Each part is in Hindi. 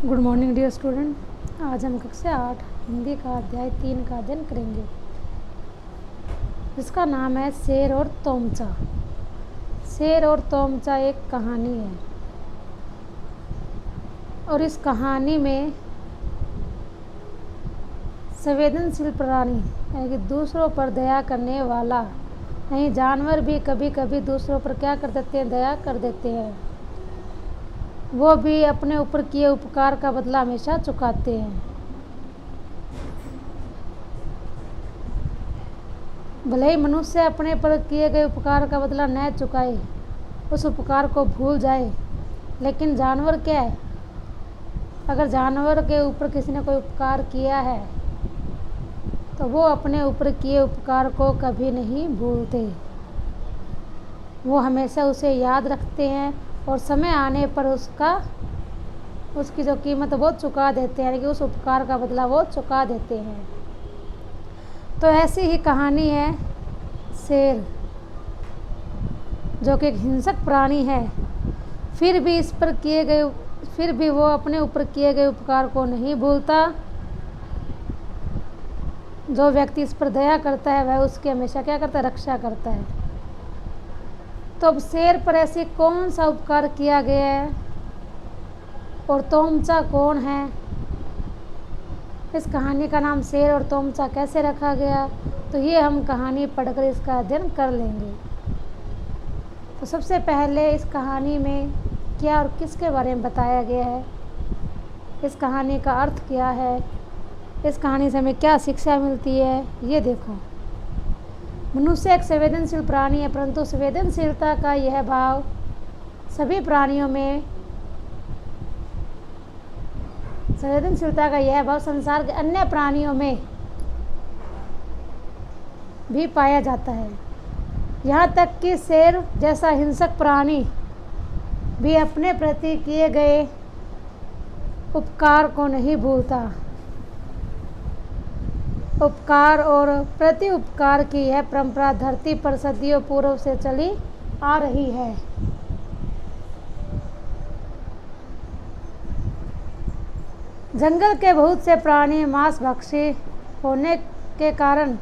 Good morning dear student. आज हम कक्षा 8 हिंदी का अध्याय 3 का अध्ययन करेंगे, जिसका नाम है शेर और तोमचा। शेर और तोमचा एक कहानी है और इस कहानी में संवेदनशील प्राणी यानी कि दूसरों पर दया करने वाला नहीं, जानवर भी कभी कभी दूसरों पर क्या कर देते हैं, दया कर देते हैं। वो भी अपने ऊपर किए उपकार का बदला हमेशा चुकाते हैं। भले ही मनुष्य अपने पर किए गए उपकार का बदला न चुकाए, उस उपकार को भूल जाए, लेकिन जानवर क्या है, अगर जानवर के ऊपर किसी ने कोई उपकार किया है तो वो अपने ऊपर किए उपकार को कभी नहीं भूलते। वो हमेशा उसे याद रखते हैं और समय आने पर उसकी जो कीमत वो चुका देते हैं, यानी कि उस उपकार का बदला वो चुका देते हैं। तो ऐसी ही कहानी है शेर, जो कि एक हिंसक प्राणी है, फिर भी वो अपने ऊपर किए गए उपकार को नहीं भूलता। जो व्यक्ति इस पर दया करता है वह उसकी हमेशा क्या करता है, रक्षा करता है। तो अब शेर पर ऐसे कौन सा उपकार किया गया है और तोमचा कौन है, इस कहानी का नाम शेर और तोमचा कैसे रखा गया, तो ये हम कहानी पढ़कर इसका अध्ययन कर लेंगे। तो सबसे पहले इस कहानी में क्या और किसके बारे में बताया गया है, इस कहानी का अर्थ क्या है, इस कहानी से हमें क्या शिक्षा मिलती है, ये देखो। मनुष्य एक संवेदनशील प्राणी है, परंतु संवेदनशीलता का यह भाव सभी प्राणियों में संसार के अन्य प्राणियों में भी पाया जाता है। यहाँ तक कि शेर जैसा हिंसक प्राणी भी अपने प्रति किए गए उपकार को नहीं भूलता। उपकार और प्रति उपकार की यह परंपरा धरती पर सदियों पूर्व से चली आ रही है। जंगल के बहुत से प्राणी मांसभक्षी होने के कारण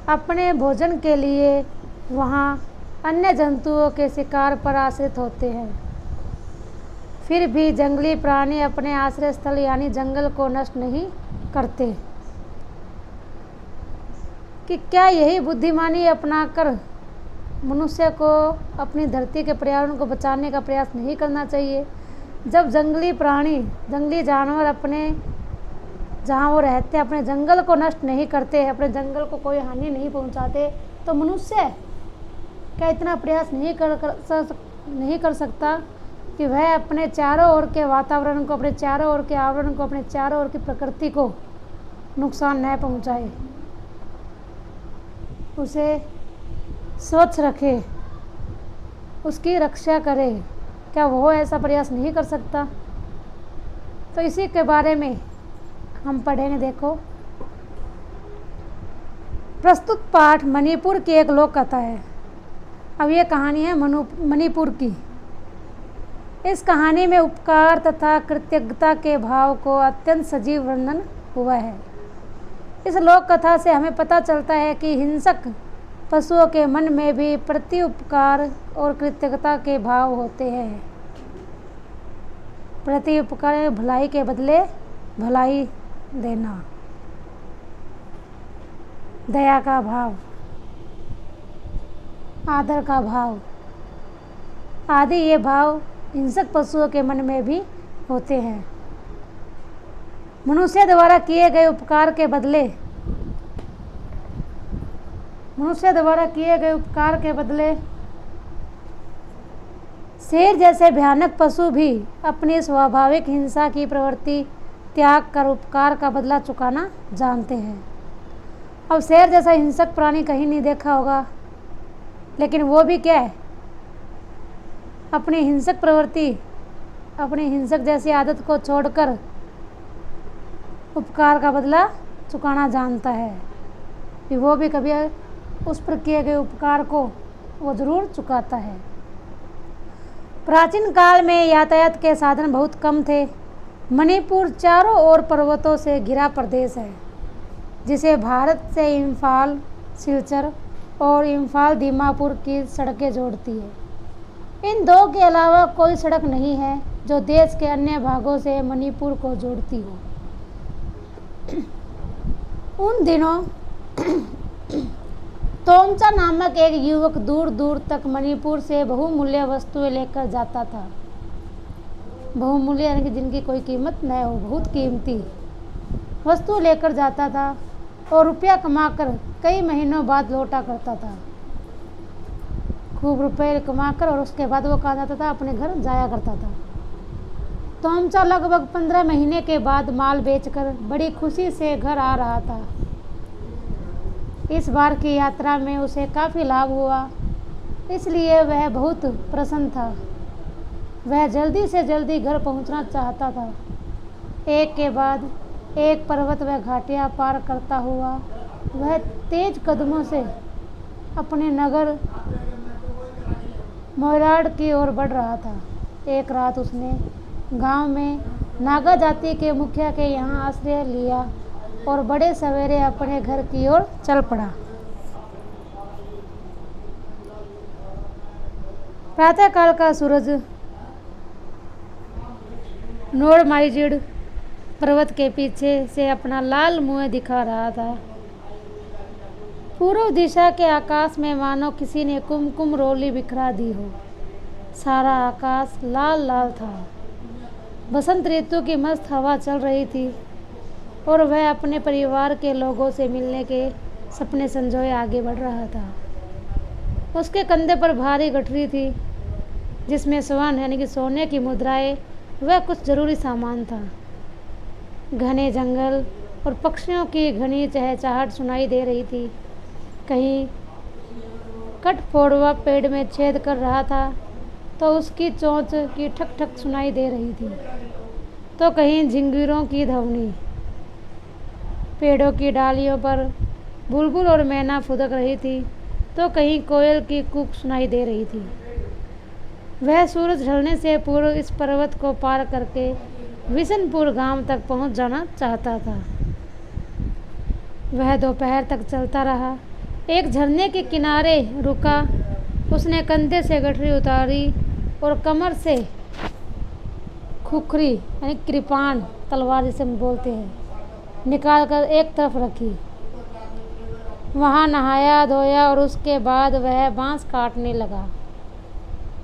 अपने भोजन के लिए वहाँ अन्य जंतुओं के शिकार पर आश्रित होते हैं। फिर भी जंगली प्राणी अपने आश्रय स्थल यानी जंगल को नष्ट नहीं करते। कि क्या यही बुद्धिमानी अपनाकर मनुष्य को अपनी धरती के पर्यावरण को बचाने का प्रयास नहीं करना चाहिए। जब जंगली जानवर अपने जहाँ वो रहते हैं अपने जंगल को नष्ट नहीं करते, अपने जंगल को कोई हानि नहीं पहुँचाते, तो मनुष्य क्या इतना प्रयास नहीं कर सकता कि वह अपने चारों ओर के वातावरण को, अपने चारों ओर के आवरण को, अपने चारों ओर की प्रकृति को नुकसान न पहुँचाए, उसे स्वच्छ रखे, उसकी रक्षा करे। क्या वो ऐसा प्रयास नहीं कर सकता? तो इसी के बारे में हम पढ़ेंगे। देखो, प्रस्तुत पाठ मणिपुर की एक लोक कथा है। अब ये कहानी है मणिपुर की। इस कहानी में उपकार तथा कृतज्ञता के भाव को अत्यंत सजीव वर्णन हुआ है। इस लोक कथा से हमें पता चलता है कि हिंसक पशुओं के मन में भी प्रति उपकार और कृतज्ञता के भाव होते हैं। प्रति उपकार भलाई के बदले भलाई देना, दया का भाव, आदर का भाव आदि ये भाव हिंसक पशुओं के मन में भी होते हैं। मनुष्य द्वारा किए गए उपकार के बदले शेर जैसे भयानक पशु भी अपनी स्वाभाविक हिंसा की प्रवृत्ति त्याग कर उपकार का बदला चुकाना जानते हैं। अब शेर जैसा हिंसक प्राणी कहीं नहीं देखा होगा, लेकिन वो भी क्या है, अपनी हिंसक प्रवृत्ति, अपनी हिंसक जैसी आदत को छोड़कर उपकार का बदला चुकाना जानता है। कि वो भी कभी उस पर किए गए उपकार को वो ज़रूर चुकाता है। प्राचीन काल में यातायात के साधन बहुत कम थे, मणिपुर चारों ओर पर्वतों से घिरा प्रदेश है, जिसे भारत से इम्फाल, सिलचर और इम्फाल दीमापुर की सड़कें जोड़ती है। इन दो के अलावा कोई सड़क नहीं है जो देश के अन्य भागों से मणिपुर को जोड़ती हो। उन दिनों तोमचा नामक एक युवक दूर दूर तक मणिपुर से बहुमूल्य वस्तुएं लेकर जाता था। बहुमूल्य यानी कि जिनकी कोई कीमत न हो, बहुत कीमती वस्तु लेकर जाता था और रुपया कमाकर कई महीनों बाद लौटा करता था। खूब रुपए कमाकर और उसके बाद वो कहा जाता था अपने घर जाया करता था। तोमचा लगभग 15 महीने के बाद माल बेचकर बड़ी खुशी से घर आ रहा था। इस बार की यात्रा में उसे काफ़ी लाभ हुआ, इसलिए वह बहुत प्रसन्न था। वह जल्दी से जल्दी घर पहुंचना चाहता था। एक के बाद एक पर्वत व घाटियां पार करता हुआ वह तेज कदमों से अपने नगर मोयराड की ओर बढ़ रहा था। एक रात उसने गांव में नागा जाति के मुखिया के यहाँ आश्रय लिया और बड़े सवेरे अपने घर की ओर चल पड़ा। प्रातःकाल का सूरज नोड़माईजिड पर्वत के पीछे से अपना लाल मुंह दिखा रहा था। पूर्व दिशा के आकाश में मानो किसी ने कुमकुम रोली बिखरा दी हो। सारा आकाश लाल लाल था। बसंत ऋतु की मस्त हवा चल रही थी और वह अपने परिवार के लोगों से मिलने के सपने संजोए आगे बढ़ रहा था। उसके कंधे पर भारी गठरी थी जिसमें स्वर्ण यानी कि सोने की मुद्राएं वह कुछ जरूरी सामान था। घने जंगल और पक्षियों की घनी चहचहाहट सुनाई दे रही थी। कहीं कठफोड़वा पेड़ में छेद कर रहा था तो उसकी चोंच की ठक ठक सुनाई दे रही थी, तो कहीं झिंगुरों की ध्वनि। पेड़ों की डालियों पर बुलबुल और मैना फुदक रही थी, तो कहीं कोयल की कूक सुनाई दे रही थी। वह सूरज ढलने से पूर्व इस पर्वत को पार करके विशनपुर गांव तक पहुंच जाना चाहता था। वह दोपहर तक चलता रहा। एक झरने के किनारे रुका। उसने कंधे से गठरी उतारी और कमर से खुखरी यानी कृपाण तलवार जिसे हम बोलते हैं निकालकर एक तरफ रखी। वहाँ नहाया धोया और उसके बाद वह बांस काटने लगा।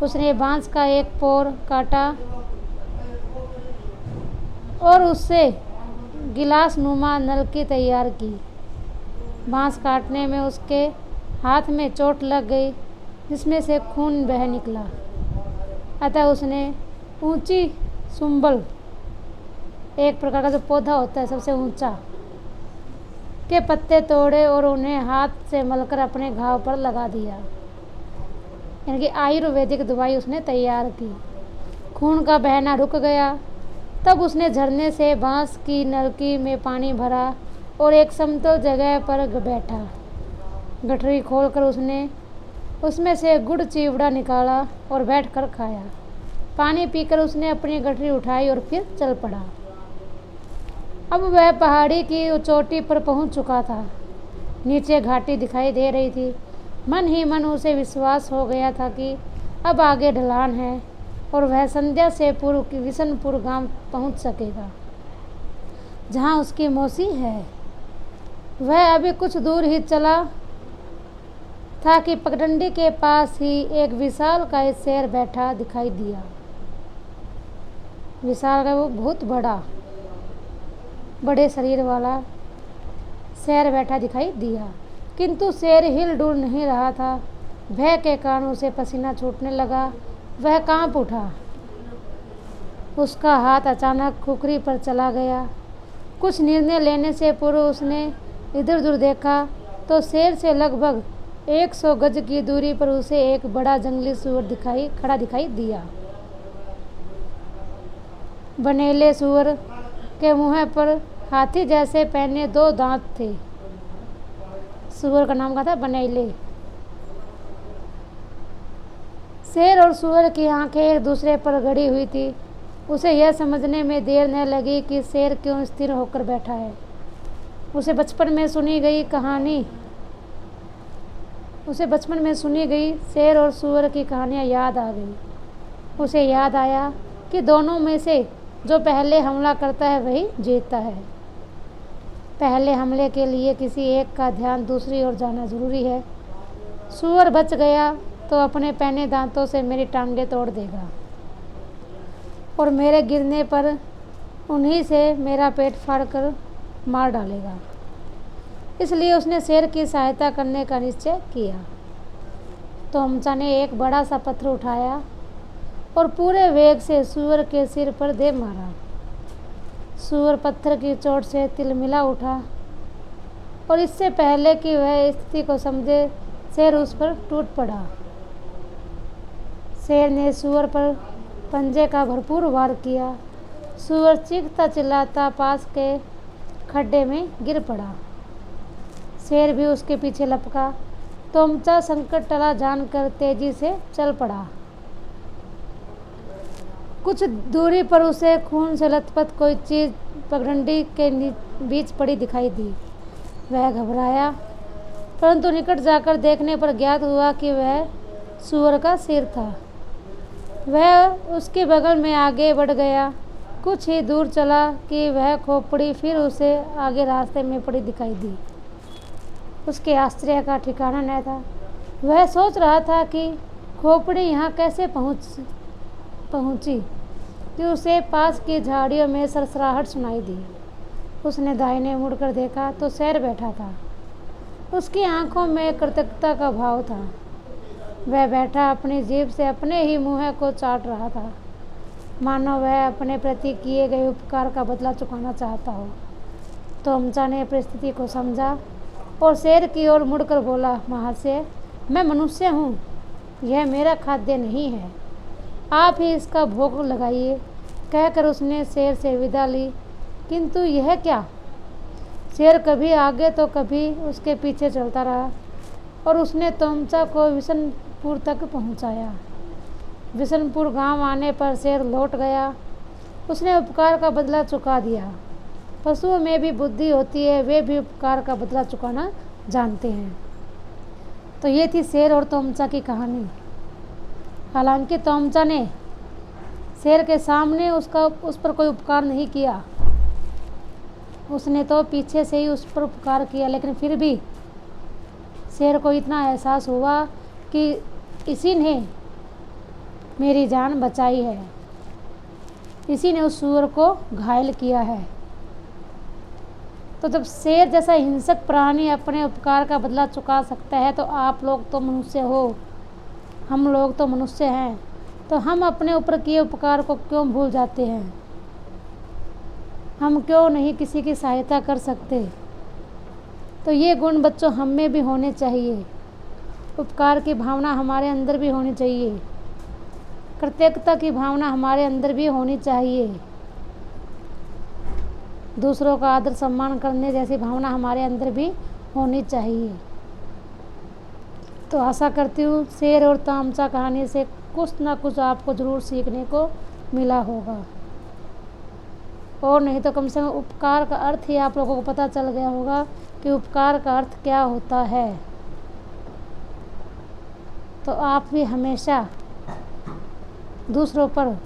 उसने बांस का एक पोर काटा और उससे गिलास नुमा नलकी तैयार की। बांस काटने में उसके हाथ में चोट लग गई जिसमें से खून बह निकला। अतः उसने ऊंची सुंबल, एक प्रकार का जो पौधा होता है सबसे ऊंचा, के पत्ते तोड़े और उन्हें हाथ से मलकर अपने घाव पर लगा दिया। यानी कि आयुर्वेदिक दवाई उसने तैयार की। खून का बहना रुक गया। तब उसने झरने से बांस की नलकी में पानी भरा और एक समतल जगह पर बैठा। गठरी खोलकर उसने उसमें से गुड़ चिवड़ा निकाला और बैठकर खाया। पानी पीकर उसने अपनी गठरी उठाई और फिर चल पड़ा। अब वह पहाड़ी की चोटी पर पहुंच चुका था। नीचे घाटी दिखाई दे रही थी। मन ही मन उसे विश्वास हो गया था कि अब आगे ढलान है और वह संध्या से पूर्व विशनपुर गांव पहुंच सकेगा जहां उसकी मौसी है। वह अभी कुछ दूर ही चला था कि पगडंडी के पास ही एक विशालकाय शेर बैठा दिखाई दिया। विशाल वो बहुत बड़े शरीर वाला शेर बैठा दिखाई दिया, किंतु शेर हिल डुल नहीं रहा था। भय के कारण उसे पसीना छूटने लगा। वह कांप उठा। उसका हाथ अचानक खुखरी पर चला गया। कुछ निर्णय लेने से पूर्व उसने इधर उधर देखा तो शेर से लगभग 100 गज की दूरी पर उसे एक बड़ा जंगली सूअर खड़ा दिखाई दिया। बनेले सूअर के मुंह पर हाथी जैसे पहने 2 दांत थे। सूअर का नाम क्या था? बनेले। शेर और सूअर की आंखें एक दूसरे पर गड़ी हुई थी। उसे यह समझने में देर न लगी कि शेर क्यों स्थिर होकर बैठा है। उसे बचपन में सुनी गई शेर और सूअर की कहानियाँ याद आ गई। उसे याद आया कि दोनों में से जो पहले हमला करता है वही जीतता है। पहले हमले के लिए किसी एक का ध्यान दूसरी ओर जाना जरूरी है। सूअर बच गया तो अपने पहने दांतों से मेरी टांगें तोड़ देगा और मेरे गिरने पर उन्हीं से मेरा पेट फाड़कर मार डालेगा। इसलिए उसने शेर की सहायता करने का निश्चय किया। तोमचा ने एक बड़ा सा पत्थर उठाया और पूरे वेग से सूअर के सिर पर दे मारा। सूअर पत्थर की चोट से तिलमिला उठा और इससे पहले कि वह स्थिति को समझे शेर उस पर टूट पड़ा। शेर ने सूअर पर पंजे का भरपूर वार किया। सूअर चीखता चिल्लाता पास के खड्डे में गिर पड़ा। शेर भी उसके पीछे लपका। तोमचा संकट टला जानकर तेजी से चल पड़ा। कुछ दूरी पर उसे खून से लथपथ कोई चीज़ पगडंडी के बीच पड़ी दिखाई दी। वह घबराया, परंतु निकट जाकर देखने पर ज्ञात हुआ कि वह सूअर का सिर था। वह उसके बगल में आगे बढ़ गया। कुछ ही दूर चला कि वह खोपड़ी फिर उसे आगे रास्ते में पड़ी दिखाई दी। उसके आश्चर्य का ठिकाना न था। वह सोच रहा था कि खोपड़ी यहाँ कैसे पहुँची कि उसे पास की झाड़ियों में सरसराहट सुनाई दी। उसने दाहिने मुड़कर देखा तो शेर बैठा था। उसकी आंखों में कृतज्ञता का भाव था। वह बैठा अपनी जीभ से अपने ही मुँह को चाट रहा था, मानो वह अपने प्रति किए गए उपकार का बदला चुकाना चाहता हो। तोमचा ने परिस्थिति को समझा और शेर की ओर मुड़कर बोला, महाशय, मैं मनुष्य हूँ, यह मेरा खाद्य नहीं है, आप ही इसका भोग लगाइए। कहकर उसने शेर से विदा ली। किंतु यह क्या? शेर कभी आगे तो कभी उसके पीछे चलता रहा और उसने तोमचा को विशनपुर तक पहुंचाया। विशनपुर गांव आने पर शेर लौट गया। उसने उपकार का बदला चुका दिया। पशुओं में भी बुद्धि होती है, वे भी उपकार का बदला चुकाना जानते हैं। तो ये थी शेर और तोमचा की कहानी। हालांकि तोमचा ने शेर के सामने उस पर कोई उपकार नहीं किया, उसने तो पीछे से ही उस पर उपकार किया, लेकिन फिर भी शेर को इतना एहसास हुआ कि इसी ने मेरी जान बचाई है, इसी ने उस सूअर को घायल किया है। तो जब शेर जैसा हिंसक प्राणी अपने उपकार का बदला चुका सकता है, तो आप लोग तो मनुष्य हो, हम लोग तो मनुष्य हैं, तो हम अपने ऊपर किए उपकार को क्यों भूल जाते हैं? हम क्यों नहीं किसी की सहायता कर सकते? तो ये गुण बच्चों हम में भी होने चाहिए। उपकार की भावना हमारे अंदर भी होनी चाहिए, कृतज्ञता की भावना हमारे अंदर भी होनी चाहिए, दूसरों का आदर सम्मान करने जैसी भावना हमारे अंदर भी होनी चाहिए। तो आशा करती हूँ शेर और तोमचा कहानी से कुछ ना कुछ आपको ज़रूर सीखने को मिला होगा, और नहीं तो कम से कम उपकार का अर्थ ही आप लोगों को पता चल गया होगा कि उपकार का अर्थ क्या होता है। तो आप भी हमेशा दूसरों पर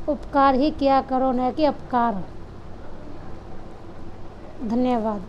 उपकार ही किया करो, न कि अपकार। धन्यवाद।